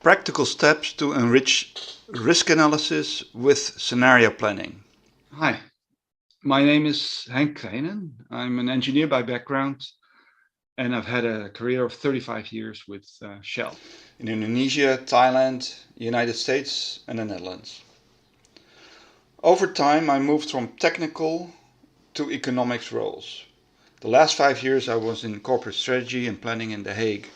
Practical steps to enrich risk analysis with scenario planning. Hi, my name is Henk Krijnen. I'm an engineer by background, and I've had a career of 35 years with Shell. In Indonesia, Thailand, United States and the Netherlands. Over time I moved from technical to economics roles. The last 5 years I was in corporate strategy and planning in The Hague.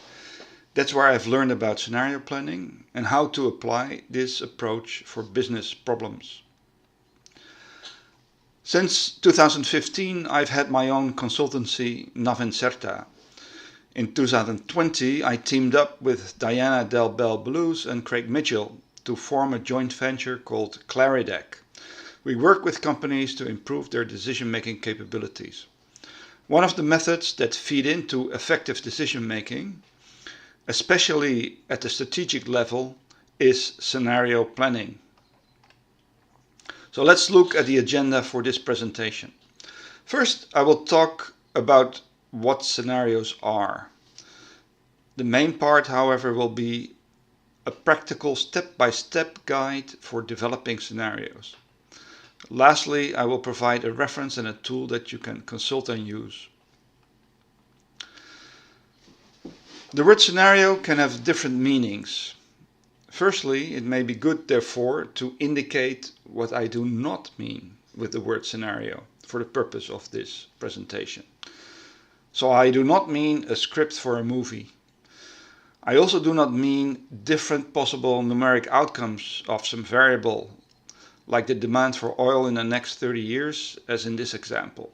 That's where I've learned about scenario planning and how to apply this approach for business problems. Since 2015 I've had my own consultancy, Navincerta. In 2020 I teamed up with Diana Del Bel Blues and Craig Mitchell to form a joint venture called Claridec. We work with companies to improve their decision-making capabilities. One of the methods that feed into effective decision-making, especially at the strategic level, is scenario planning. So let's look at the agenda for this presentation. First, I will talk about what scenarios are. The main part, however, will be a practical step-by-step guide for developing scenarios. Lastly, I will provide a reference and a tool that you can consult and use. The word scenario can have different meanings. Firstly, it may be good, therefore, to indicate what I do not mean with the word scenario for the purpose of this presentation. So I do not mean a script for a movie. I also do not mean different possible numeric outcomes of some variable, like the demand for oil in the next 30 years, as in this example.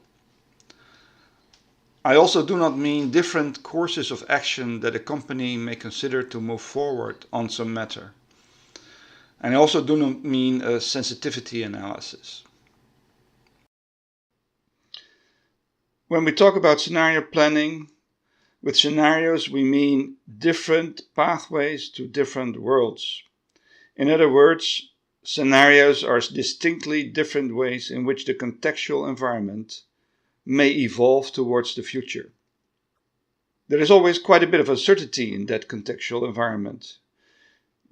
I also do not mean different courses of action that a company may consider to move forward on some matter. And I also do not mean a sensitivity analysis. When we talk about scenario planning, with scenarios we mean different pathways to different worlds. In other words, scenarios are distinctly different ways in which the contextual environment may evolve towards the future. There is always quite a bit of uncertainty in that contextual environment.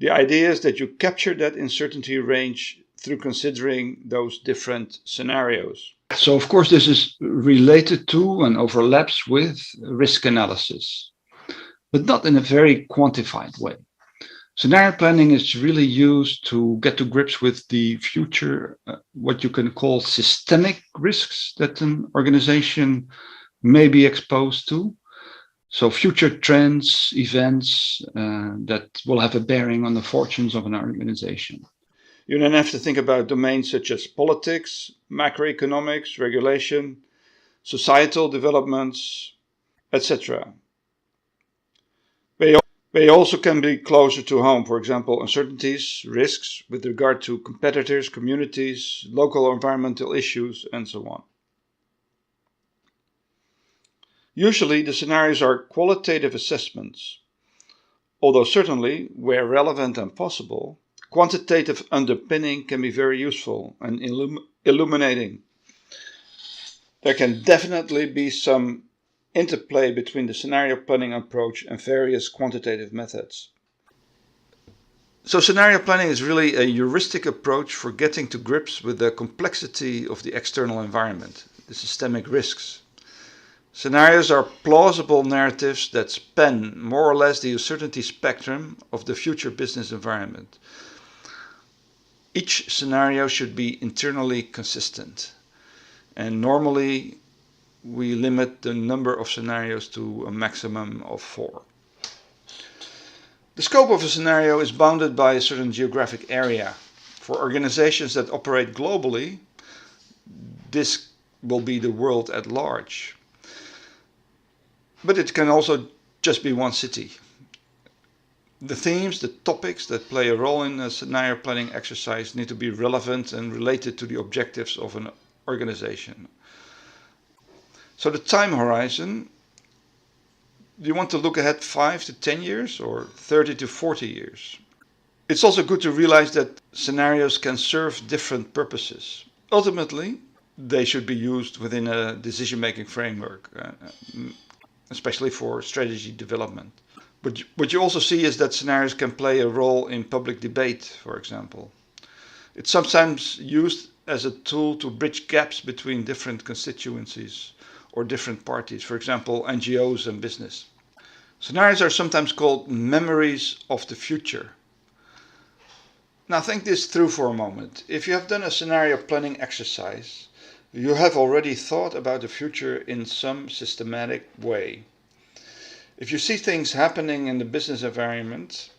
The idea is that you capture that uncertainty range through considering those different scenarios. So, of course, this is related to and overlaps with risk analysis, but not in a very quantified way. Scenario planning is really used to get to grips with the future, what you can call systemic risks that an organization may be exposed to. So future trends, events that will have a bearing on the fortunes of an organization. You then have to think about domains such as politics, macroeconomics, regulation, societal developments, etc. They also can be closer to home, for example, uncertainties, risks with regard to competitors, communities, local environmental issues, and so on. Usually the scenarios are qualitative assessments, although certainly, where relevant and possible, quantitative underpinning can be very useful and illuminating. There can definitely be some interplay between the scenario planning approach and various quantitative methods. So scenario planning is really a heuristic approach for getting to grips with the complexity of the external environment, the systemic risks. Scenarios are plausible narratives that span more or less the uncertainty spectrum of the future business environment. Each scenario should be internally consistent, and normally we limit the number of scenarios to a maximum of 4. The scope of a scenario is bounded by a certain geographic area. For organizations that operate globally, this will be the world at large. But it can also just be one city. The themes, the topics that play a role in a scenario planning exercise need to be relevant and related to the objectives of an organization. So the time horizon, do you want to look ahead 5 to 10 years or 30 to 40 years? It's also good to realize that scenarios can serve different purposes. Ultimately, they should be used within a decision-making framework, especially for strategy development. But what you also see is that scenarios can play a role in public debate, for example. It's sometimes used as a tool to bridge gaps between different constituencies or different parties, for example, NGOs and business. Scenarios are sometimes called memories of the future. Now think this through for a moment. If you have done a scenario planning exercise, you have already thought about the future in some systematic way. If you see things happening in the business environment,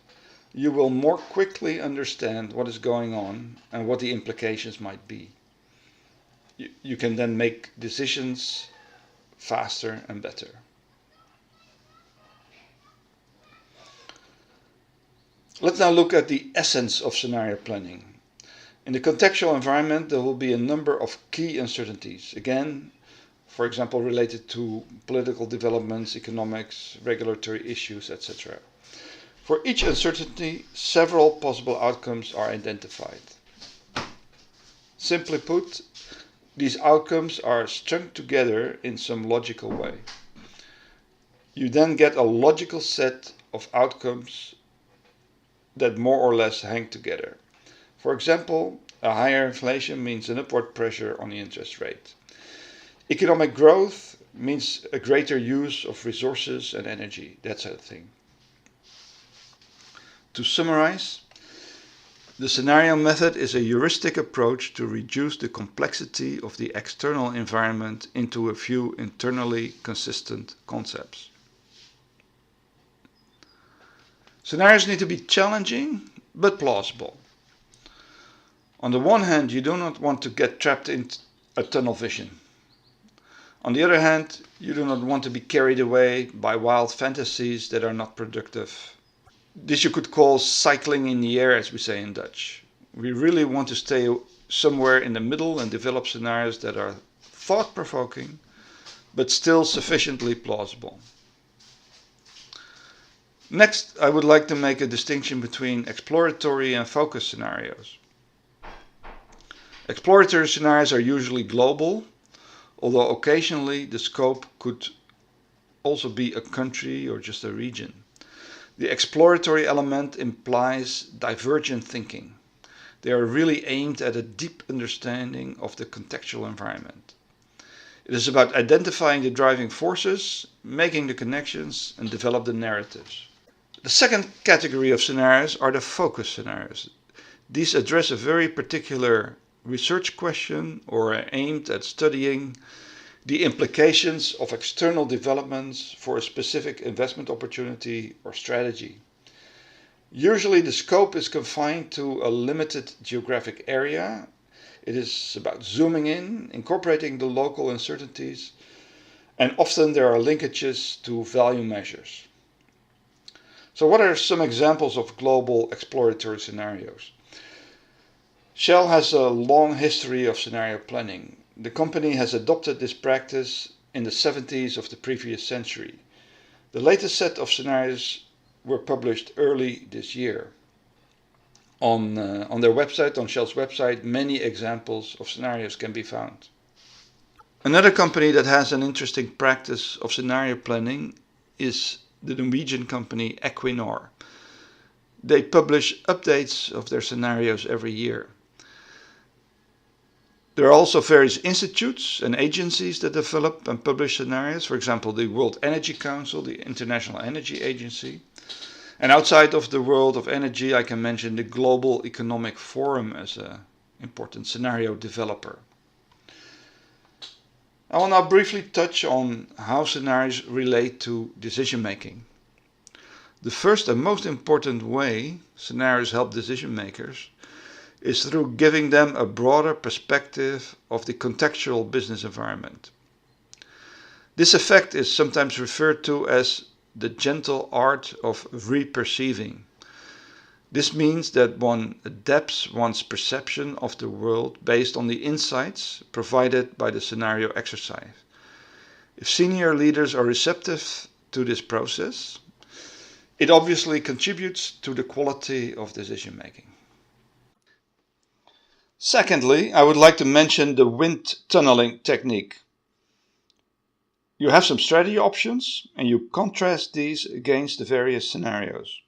you will more quickly understand what is going on and what the implications might be. You can then make decisions faster and better. Let's now look at the essence of scenario planning. In the contextual environment, there will be a number of key uncertainties. Again, for example, related to political developments, economics, regulatory issues, etc. For each uncertainty, several possible outcomes are identified. Simply put, these outcomes are strung together in some logical way. You then get a logical set of outcomes that more or less hang together. For example, a higher inflation means an upward pressure on the interest rate. Economic growth means a greater use of resources and energy, that sort of thing. To summarize, the scenario method is a heuristic approach to reduce the complexity of the external environment into a few internally consistent concepts. Scenarios need to be challenging but plausible. On the one hand, you do not want to get trapped in a tunnel vision. On the other hand, you do not want to be carried away by wild fantasies that are not productive. This you could call cycling in the air, as we say in Dutch. We really want to stay somewhere in the middle and develop scenarios that are thought-provoking, but still sufficiently plausible. Next, I would like to make a distinction between exploratory and focus scenarios. Exploratory scenarios are usually global, although occasionally the scope could also be a country or just a region. The exploratory element implies divergent thinking. They are really aimed at a deep understanding of the contextual environment. It is about identifying the driving forces, making the connections, and develop the narratives. The second category of scenarios are the focus scenarios. These address a very particular research question or are aimed at studying the implications of external developments for a specific investment opportunity or strategy. Usually the scope is confined to a limited geographic area. It is about zooming in, incorporating the local uncertainties, and often there are linkages to value measures. So what are some examples of global exploratory scenarios? Shell has a long history of scenario planning. The company has adopted this practice in the 70s of the previous century. The latest set of scenarios were published early this year. On their website, on Shell's website, many examples of scenarios can be found. Another company that has an interesting practice of scenario planning is the Norwegian company Equinor. They publish updates of their scenarios every year. There are also various institutes and agencies that develop and publish scenarios, for example, the World Energy Council, the International Energy Agency. And outside of the world of energy, I can mention the Global Economic Forum as an important scenario developer. I will now briefly touch on how scenarios relate to decision making. The first and most important way scenarios help decision makers is through giving them a broader perspective of the contextual business environment. This effect is sometimes referred to as the gentle art of reperceiving. This means that one adapts one's perception of the world based on the insights provided by the scenario exercise. If senior leaders are receptive to this process, it obviously contributes to the quality of decision making. Secondly, I would like to mention the wind tunneling technique. You have some strategy options and you contrast these against the various scenarios.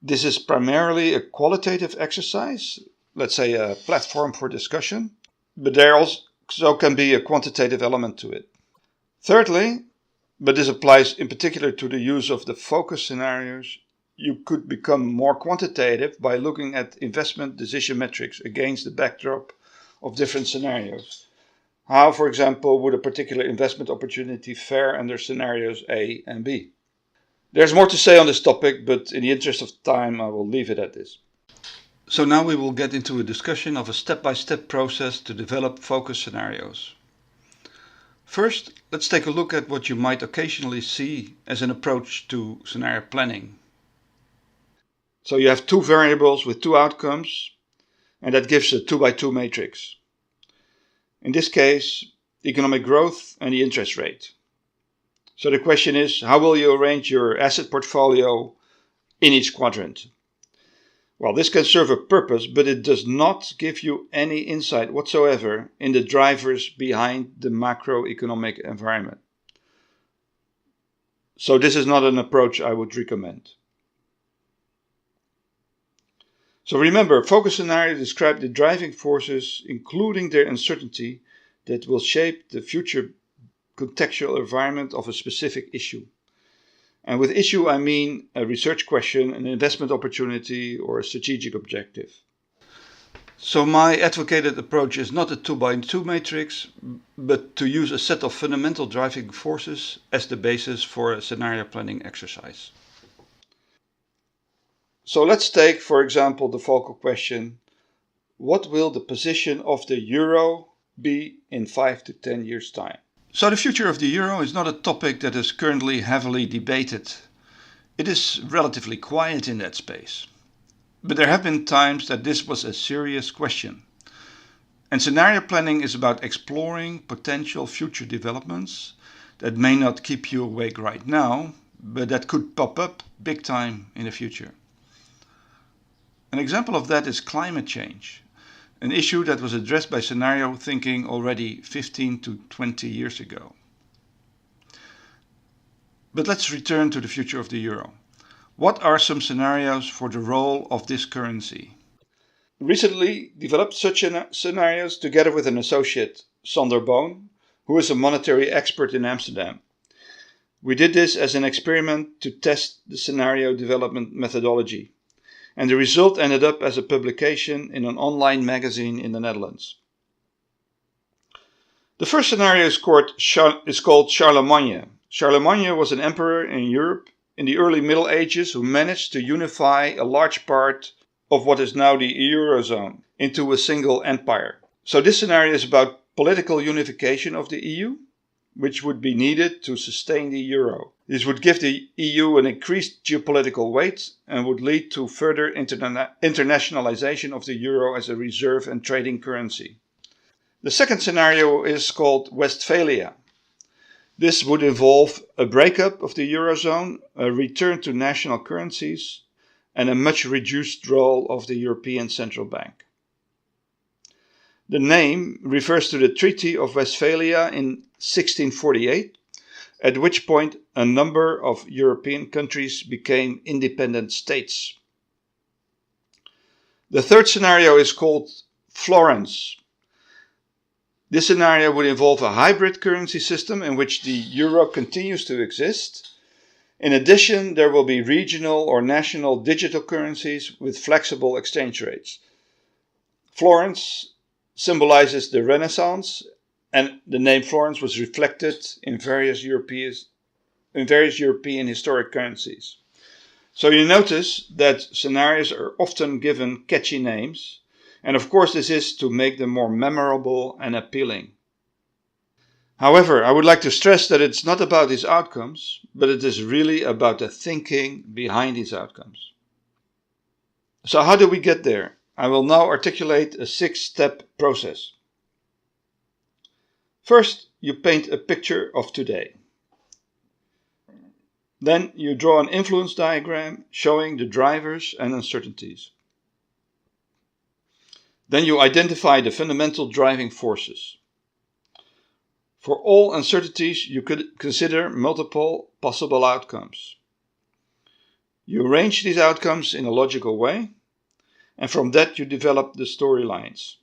This is primarily a qualitative exercise, let's say a platform for discussion, but there also can be a quantitative element to it. Thirdly, but this applies in particular to the use of the focus scenarios, you could become more quantitative by looking at investment decision metrics against the backdrop of different scenarios. How, for example, would a particular investment opportunity fare under scenarios A and B? There's more to say on this topic, but in the interest of time, I will leave it at this. So now we will get into a discussion of a step-by-step process to develop focus scenarios. First, let's take a look at what you might occasionally see as an approach to scenario planning. So you have two variables with two outcomes, and that gives a 2x2 matrix. In this case, economic growth and the interest rate. So the question is, how will you arrange your asset portfolio in each quadrant? Well, this can serve a purpose, but it does not give you any insight whatsoever in the drivers behind the macroeconomic environment. So this is not an approach I would recommend. So remember, focus scenarios describe the driving forces, including their uncertainty, that will shape the future contextual environment of a specific issue. And with issue, I mean a research question, an investment opportunity, or a strategic objective. So my advocated approach is not a 2x2 matrix, but to use a set of fundamental driving forces as the basis for a scenario planning exercise. So let's take, for example, the focal question, what will the position of the euro be in 5 to 10 years' time? So the future of the euro is not a topic that is currently heavily debated. It is relatively quiet in that space. But there have been times that this was a serious question. And scenario planning is about exploring potential future developments that may not keep you awake right now, but that could pop up big time in the future. An example of that is climate change, an issue that was addressed by scenario thinking already 15 to 20 years ago. But let's return to the future of the euro. What are some scenarios for the role of this currency? Recently developed such scenarios together with an associate, Sander Boon, who is a monetary expert in Amsterdam. We did this as an experiment to test the scenario development methodology. And the result ended up as a publication in an online magazine in the Netherlands. The first scenario is called Charlemagne. Charlemagne was an emperor in Europe in the early Middle Ages who managed to unify a large part of what is now the Eurozone into a single empire. So this scenario is about political unification of the EU, which would be needed to sustain the euro. This would give the EU an increased geopolitical weight and would lead to further internationalization of the euro as a reserve and trading currency. The second scenario is called Westphalia. This would involve a breakup of the eurozone, a return to national currencies, and a much reduced role of the European Central Bank. The name refers to the Treaty of Westphalia in 1648, at which point a number of European countries became independent states. The third scenario is called Florence. This scenario would involve a hybrid currency system in which the euro continues to exist. In addition, there will be regional or national digital currencies with flexible exchange rates. Florence symbolizes the Renaissance, and the name Florence was reflected in various European historic currencies. So you notice that scenarios are often given catchy names, and of course this is to make them more memorable and appealing. However, I would like to stress that it's not about these outcomes, but it is really about the thinking behind these outcomes. So how do we get there? I will now articulate a 6-step process. First, you paint a picture of today. Then you draw an influence diagram showing the drivers and uncertainties. Then you identify the fundamental driving forces. For all uncertainties, you could consider multiple possible outcomes. You arrange these outcomes in a logical way, and from that you develop the storylines.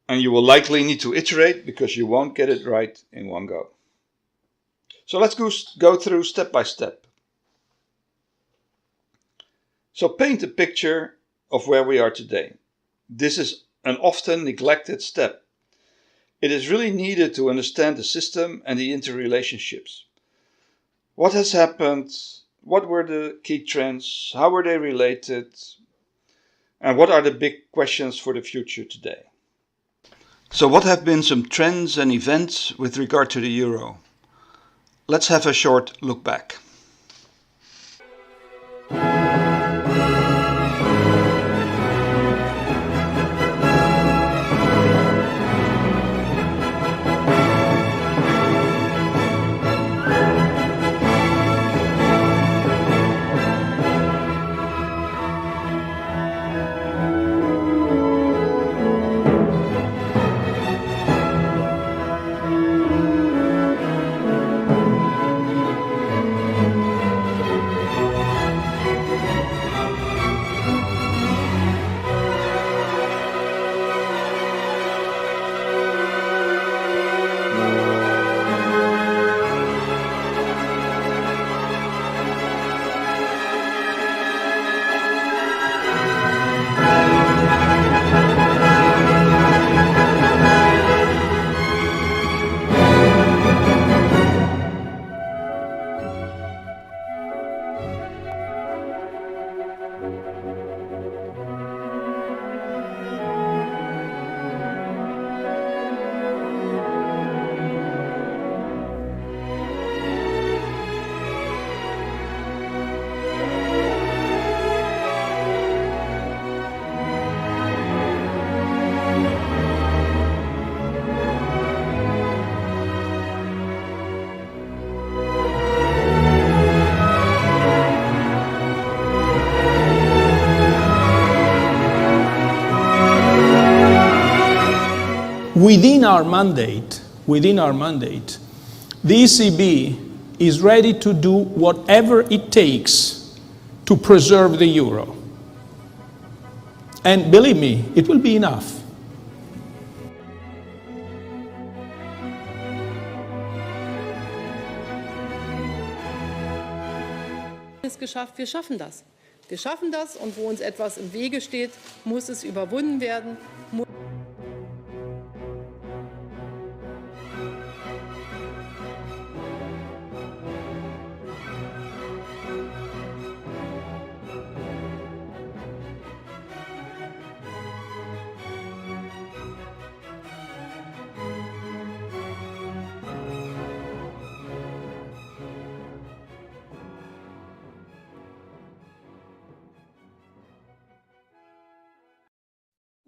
And you will likely need to iterate because you won't get it right in one go. So let's go through step by step. So paint a picture of where we are today. This is an often neglected step. It is really needed to understand the system and the interrelationships. What has happened? What were the key trends? How were they related? And what are the big questions for the future today? So what have been some trends and events with regard to the euro? Let's have a short look back. Within our mandate, the ECB is ready to do whatever it takes to preserve the euro. And believe me, it will be enough. Wir schaffen das. Wir schaffen das, und wo uns etwas im Wege steht, muss es überwunden werden.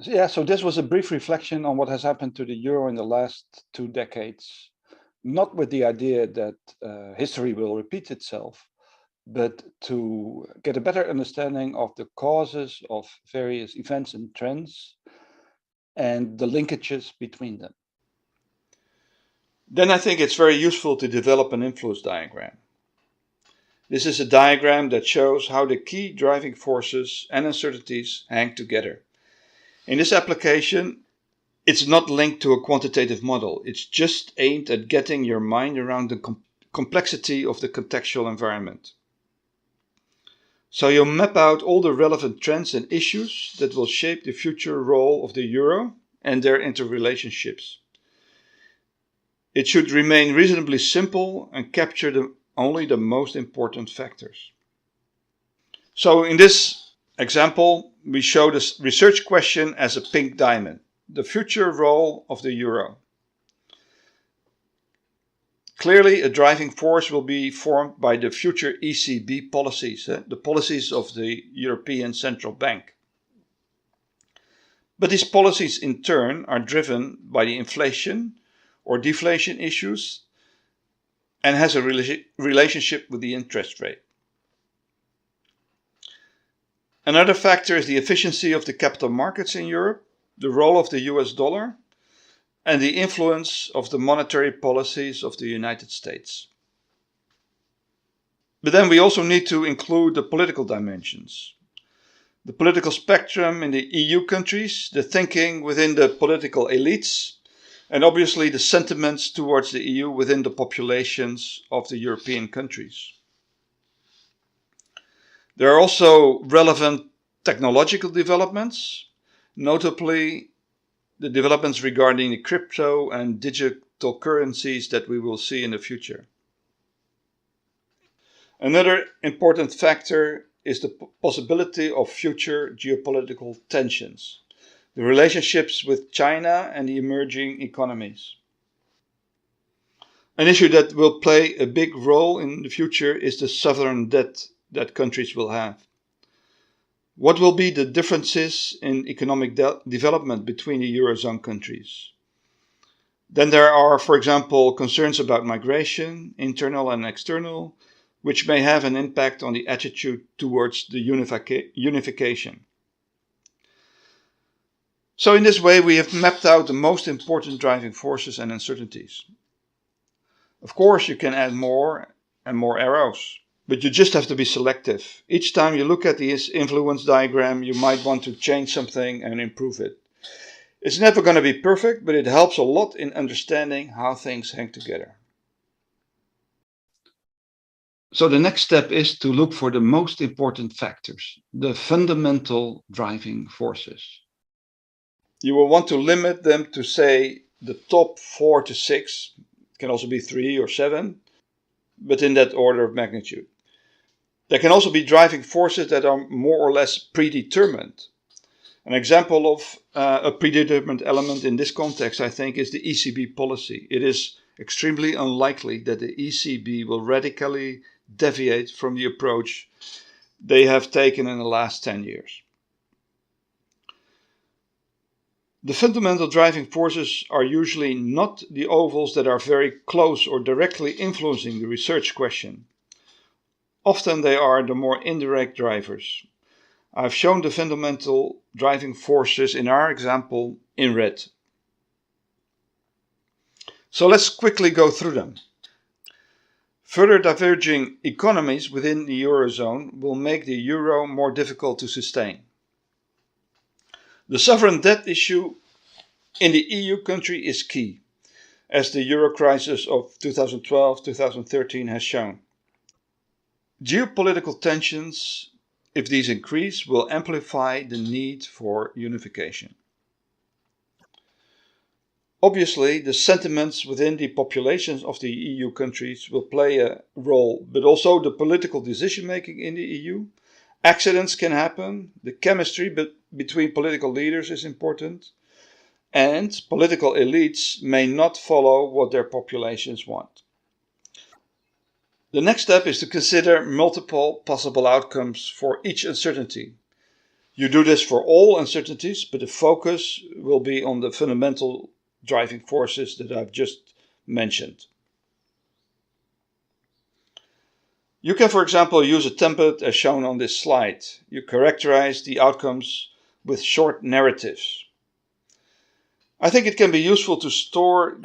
Yeah, so this was a brief reflection on what has happened to the euro in the last 2 decades, not with the idea that history will repeat itself, but to get a better understanding of the causes of various events and trends and the linkages between them. Then I think it's very useful to develop an influence diagram. This is a diagram that shows how the key driving forces and uncertainties hang together. In this application, it's not linked to a quantitative model. It's just aimed at getting your mind around the complexity of the contextual environment. So you map out all the relevant trends and issues that will shape the future role of the euro and their interrelationships. It should remain reasonably simple and capture only the most important factors. So in this example, we show this research question as a pink diamond, the future role of the euro. Clearly, a driving force will be formed by the future ECB policies, the policies of the European Central Bank. But these policies in turn are driven by the inflation or deflation issues and has a relationship with the interest rate. Another factor is the efficiency of the capital markets in Europe, the role of the US dollar, and the influence of the monetary policies of the United States. But then we also need to include the political dimensions. The political spectrum in the EU countries, the thinking within the political elites, and obviously the sentiments towards the EU within the populations of the European countries. There are also relevant technological developments, notably the developments regarding the crypto and digital currencies that we will see in the future. Another important factor is the possibility of future geopolitical tensions, the relationships with China and the emerging economies. An issue that will play a big role in the future is the sovereign debt that countries will have. What will be the differences in economic development between the Eurozone countries? Then there are, for example, concerns about migration, internal and external, which may have an impact on the attitude towards the unification. So in this way, we have mapped out the most important driving forces and uncertainties. Of course, you can add more and more arrows, but you just have to be selective. Each time you look at this influence diagram, you might want to change something and improve it. It's never going to be perfect, but it helps a lot in understanding how things hang together. So the next step is to look for the most important factors, the fundamental driving forces. You will want to limit them to, say, the top 4 to 6, it can also be 3 or 7, but in that order of magnitude. There can also be driving forces that are more or less predetermined. An example of a predetermined element in this context, I think, is the ECB policy. It is extremely unlikely that the ECB will radically deviate from the approach they have taken in the last 10 years. The fundamental driving forces are usually not the ovals that are very close or directly influencing the research question. Often they are the more indirect drivers. I've shown the fundamental driving forces in our example in red. So let's quickly go through them. Further diverging economies within the Eurozone will make the euro more difficult to sustain. The sovereign debt issue in the EU country is key, as the euro crisis of 2012-2013 has shown. Geopolitical tensions, if these increase, will amplify the need for unification. Obviously, the sentiments within the populations of the EU countries will play a role, but also the political decision-making in the EU. Accidents can happen, the chemistry between political leaders is important, and political elites may not follow what their populations want. The next step is to consider multiple possible outcomes for each uncertainty. You do this for all uncertainties, but the focus will be on the fundamental driving forces that I've just mentioned. You can, for example, use a template as shown on this slide. You characterize the outcomes with short narratives. I think it can be useful to store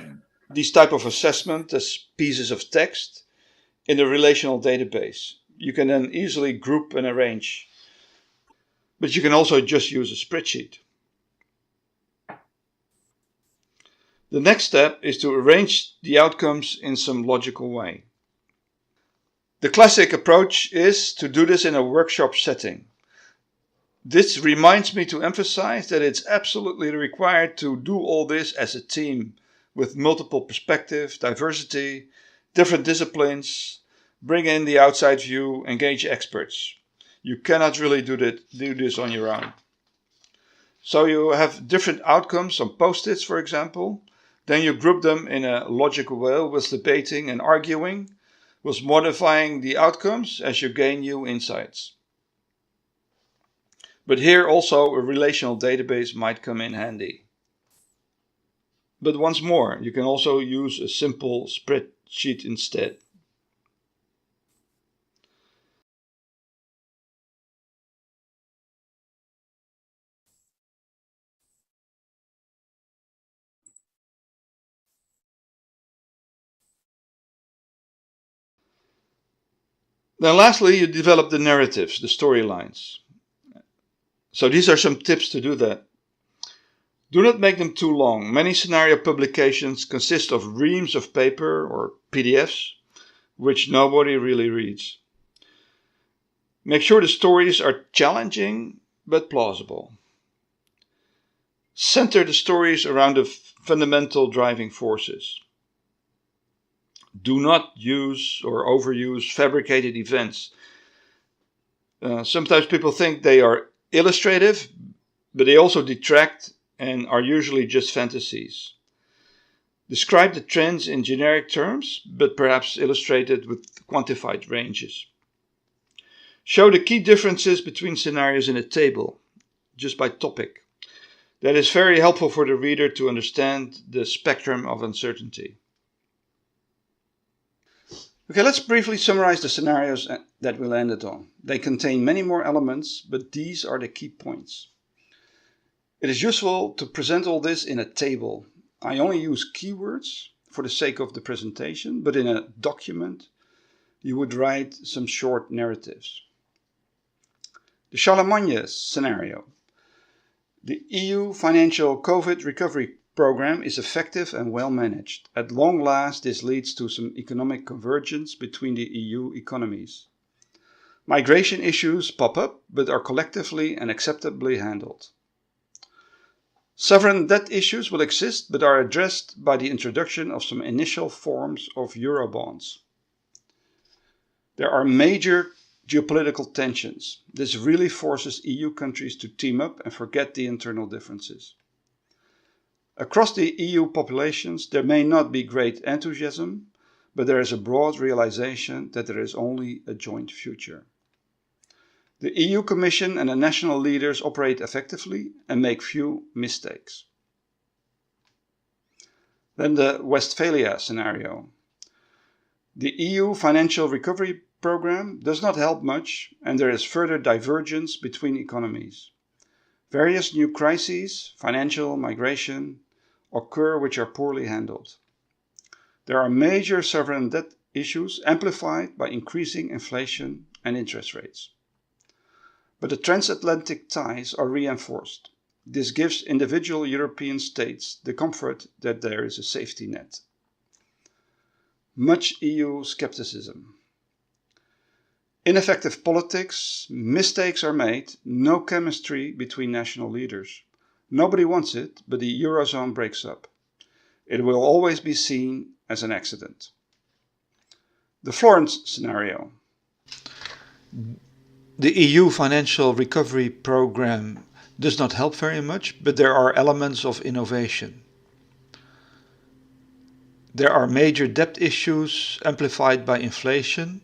these type of assessment as pieces of text in a relational database. You can then easily group and arrange. But you can also just use a spreadsheet. The next step is to arrange the outcomes in some logical way. The classic approach is to do this in a workshop setting. This reminds me to emphasize that it's absolutely required to do all this as a team with multiple perspectives, diversity, different disciplines, bring in the outside view, engage experts. You cannot really do this on your own. So you have different outcomes on post-its, for example. Then you group them in a logical way with debating and arguing, with modifying the outcomes as you gain new insights. But here also a relational database might come in handy. But once more, you can also use a simple spreadsheet instead. Then lastly, you develop the narratives, the storylines. So these are some tips to do that. Do not make them too long. Many scenario publications consist of reams of paper or PDFs, which nobody really reads. Make sure the stories are challenging but plausible. Center the stories around the fundamental driving forces. Do not use or overuse fabricated events. Sometimes people think they are illustrative, but they also detract and are usually just fantasies. Describe the trends in generic terms, but perhaps illustrated with quantified ranges. Show the key differences between scenarios in a table, just by topic. That is very helpful for the reader to understand the spectrum of uncertainty. Okay, let's briefly summarize the scenarios that we landed on. They contain many more elements, but these are the key points. It is useful to present all this in a table. I only use keywords for the sake of the presentation, but in a document you would write some short narratives. The Charlemagne scenario. The EU financial COVID recovery program is effective and well managed. At long last, this leads to some economic convergence between the EU economies. Migration issues pop up, but are collectively and acceptably handled. Sovereign debt issues will exist, but are addressed by the introduction of some initial forms of Eurobonds. There are major geopolitical tensions. This really forces EU countries to team up and forget the internal differences. Across the EU populations, there may not be great enthusiasm, but there is a broad realization that there is only a joint future. The EU Commission and the national leaders operate effectively and make few mistakes. Then the Westphalia scenario. The EU financial recovery program does not help much, and there is further divergence between economies. Various new crises, financial, migration, occur which are poorly handled. There are major sovereign debt issues amplified by increasing inflation and interest rates. But the transatlantic ties are reinforced. This gives individual European states the comfort that there is a safety net. Much EU skepticism. Ineffective politics, mistakes are made, no chemistry between national leaders. Nobody wants it, but the Eurozone breaks up. It will always be seen as an accident. The Florence scenario. The EU financial recovery program does not help very much, but there are elements of innovation. There are major debt issues amplified by inflation,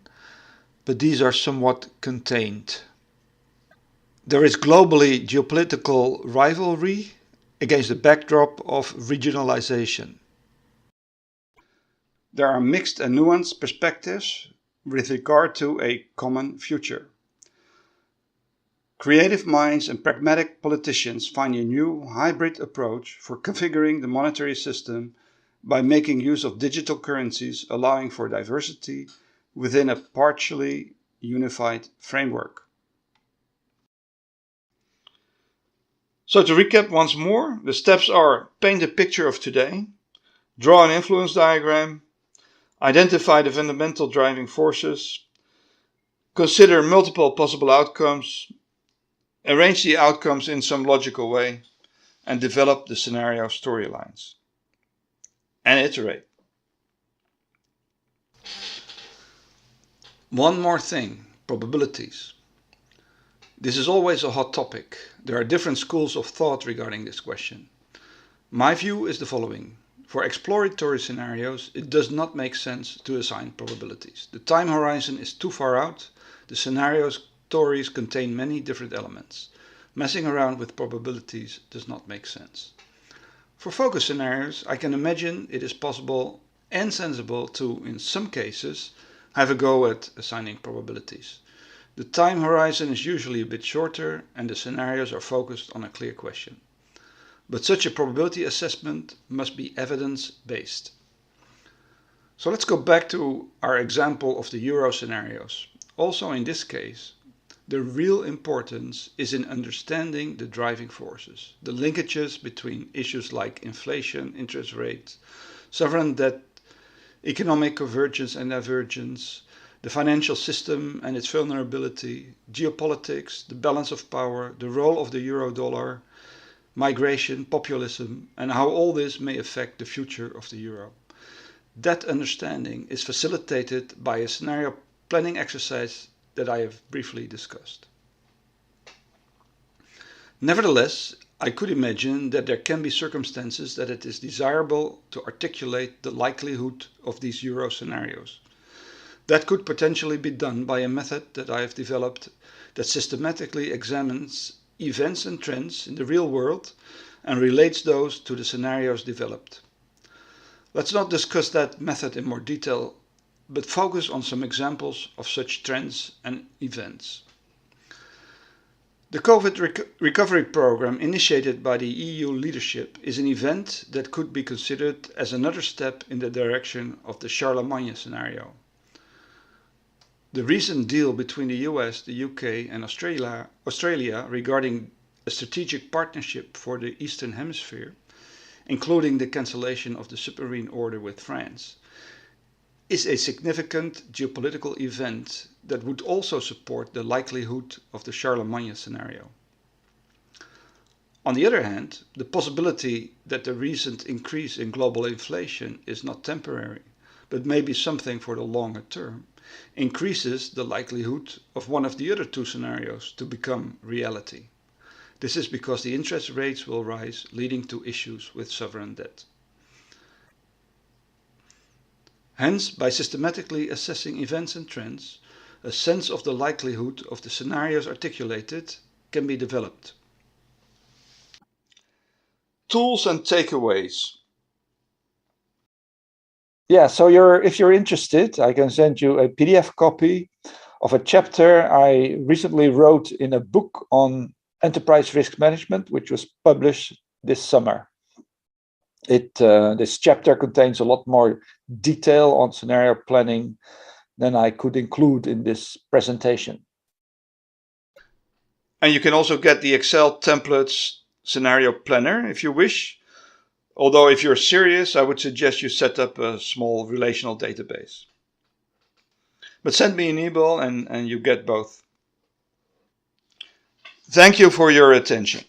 but these are somewhat contained. There is globally geopolitical rivalry against the backdrop of regionalization. There are mixed and nuanced perspectives with regard to a common future. Creative minds and pragmatic politicians find a new hybrid approach for configuring the monetary system by making use of digital currencies, allowing for diversity within a partially unified framework. So to recap once more, the steps are: paint a picture of today, draw an influence diagram, identify the fundamental driving forces, consider multiple possible outcomes, arrange the outcomes in some logical way, and develop the scenario storylines. And iterate. One more thing, probabilities. This is always a hot topic. There are different schools of thought regarding this question. My view is the following. For exploratory scenarios, it does not make sense to assign probabilities. The time horizon is too far out. The scenarios stories contain many different elements. Messing around with probabilities does not make sense. For focus scenarios, I can imagine it is possible and sensible to, in some cases, have a go at assigning probabilities. The time horizon is usually a bit shorter and the scenarios are focused on a clear question. But such a probability assessment must be evidence-based. So let's go back to our example of the Euro scenarios. Also in this case, the real importance is in understanding the driving forces, the linkages between issues like inflation, interest rates, sovereign debt, economic convergence and divergence, the financial system and its vulnerability, geopolitics, the balance of power, the role of the euro-dollar, migration, populism, and how all this may affect the future of the euro. That understanding is facilitated by a scenario planning exercise that I have briefly discussed. Nevertheless, I could imagine that there can be circumstances that it is desirable to articulate the likelihood of these euro scenarios. That could potentially be done by a method that I have developed that systematically examines events and trends in the real world and relates those to the scenarios developed. Let's not discuss that method in more detail, but focus on some examples of such trends and events. The COVID recovery program initiated by the EU leadership is an event that could be considered as another step in the direction of the Charlemagne scenario. The recent deal between the US, the UK and Australia regarding a strategic partnership for the Eastern Hemisphere, including the cancellation of the submarine order with France, is a significant geopolitical event that would also support the likelihood of the Charlemagne scenario. On the other hand, the possibility that the recent increase in global inflation is not temporary, but may be something for the longer term, increases the likelihood of one of the other two scenarios to become reality. This is because the interest rates will rise, leading to issues with sovereign debt. Hence, by systematically assessing events and trends, a sense of the likelihood of the scenarios articulated can be developed. Tools and takeaways. Yeah, so if you're interested, I can send you a PDF copy of a chapter I recently wrote in a book on enterprise risk management, which was published this summer. This chapter contains a lot more detail on scenario planning than I could include in this presentation. And you can also get the Excel templates scenario planner if you wish. Although if you're serious, I would suggest you set up a small relational database. But send me an email and you get both. Thank you for your attention.